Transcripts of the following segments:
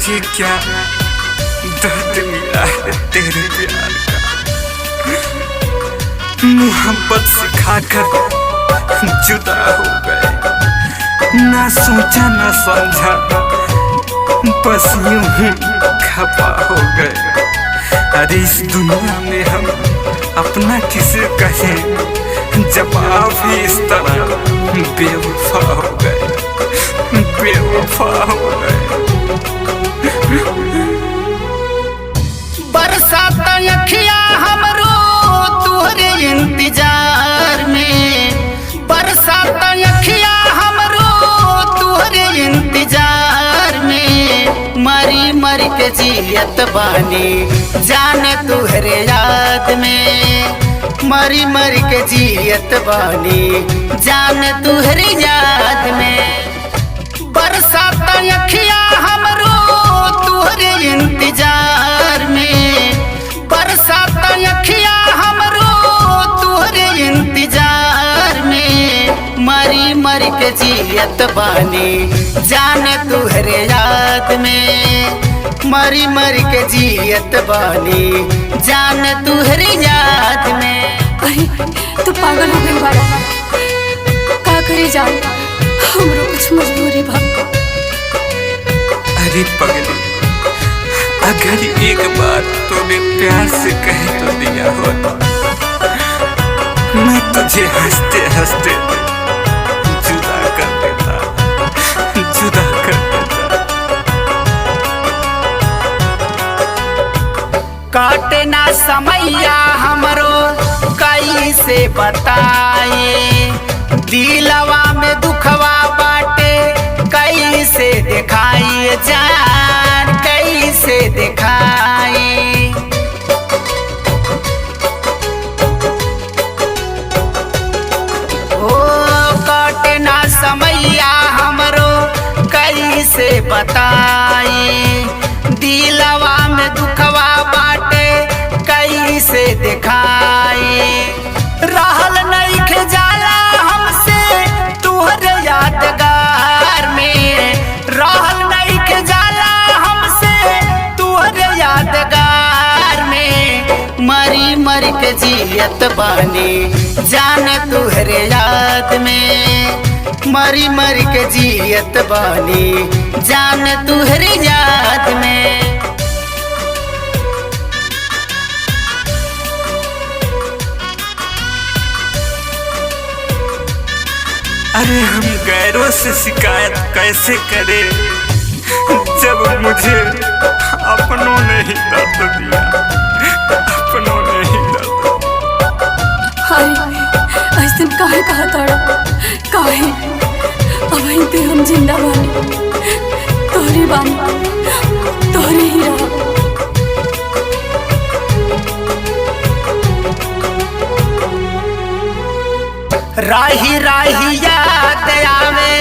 अरे क्या दर्द मिला है तेरे प्यार का, मोहब्बत सिखाकर जुदा हो गए। ना सोचा ना समझा, बस यूं ही खफा हो गए। अरे इस दुनिया में हम अपना किसे कहें जब आप ही इस तरह बेवफा हो गए, बेवफा हो गए। बरसात अखिया हमरो तुहरे इंतजार में, बरसात अखिया हमरो तुहरे इंतजार में। मरी मरी के जियत बानी जाने तुहरे याद में, मरी मरी के जियत बानी जाने तुहरे याद में। बरसात अखिया हमरो तुहरे इंतजार में, बरसात अखिया हमरो तुहरे इंतजार में। मरी मरी के जियत बानी जाने तुहरे याद में, मरी मरी के जियत बानी जाने तुहरे याद में। अरे तू पागल हो गई बाड़ा, का करे जान, हमरो कुछ मजबूरी बा। अरे पगली, अगर एक बार तूने प्यार से कह तो दिया होता, मैं तुझे हंसते हंसते जुदा कर देता, जुदा कर देता। काटे ना समैया हमरो कैसे बताए, दिलवा में दुखवा बाटे कैसे दिखाई जान, कैसे दिखाई। ओ काटे ना समैया हमरो कैसे बताई, दिलवा में दुखवा बाटे कैसे दिखाई। रहल नइखे जाला हमसे तुहरे यादगार में, रहल नइखे जाला हमसे तुहरे यादगार में। मरी मरी के जियत बानी जाने तुहरे याद में, मरी मरी के जियत बानी जाने तुहरे याद में। अरे हम गैरों से शिकायत कैसे करें जब मुझे अपनों ने ही दर्द दिया, अपनों ने ही दर्द दिया। अरे ऐसे काहे कहा ताड़ा, काहे अब पे हम जिंदा बानी, तोहरे बानी, तोहरे ही रहा। राही राही याद आवे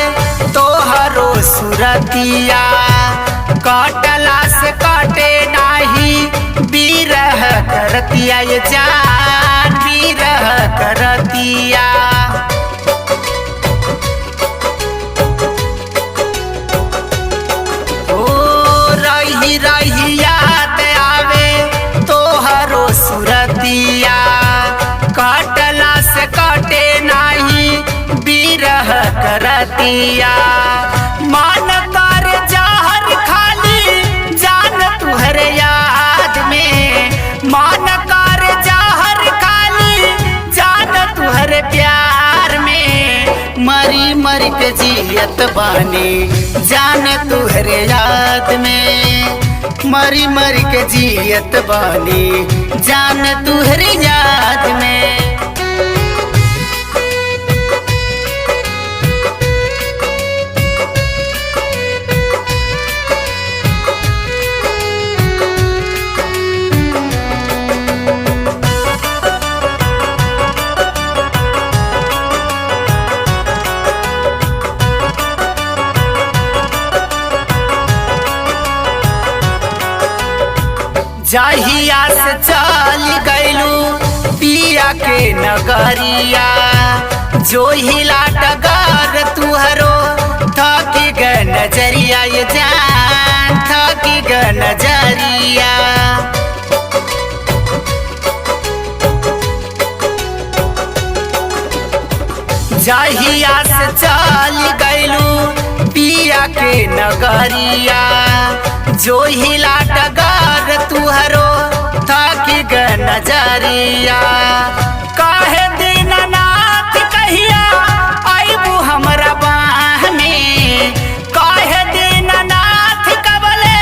तोहरो सुरतिया, काटला से काटे नाही बिरह करतिया ये जान, बिरह करतिया। ओ राही राही याद आवे तोहरो सुरतिया, काटला से काटे नाही बिरह करतिया। मान कर जहर खाली जान तुहरे याद में, मान कर जहर खाली जान तुहरे प्यार में। मरी मरी के जियत बानी जान तुहरे याद में, मरी मरी के जियत बानी जान तुहरे याद में। जहिया से चल गइलू पिया के नगरिया, जो हिला डगर तुहरो थकी गए नजरिया ये जान, थकी नजरिया। जहिया से चल गइलू पिया के नगरिया, जो हिला डगर तुहरो थाकी ग नजरिया। काहे दीननाथ कहिया आइबू हमरा बाह में, काहे दीननाथ कबले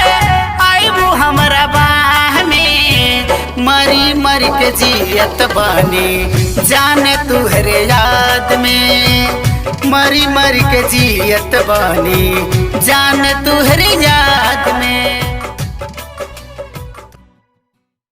आइबू हमरा बाह में। मरी मरी के जियत बानी जाने तुहरे याद में, मरी मरी के जियत बानी जाने तुहरे याद में।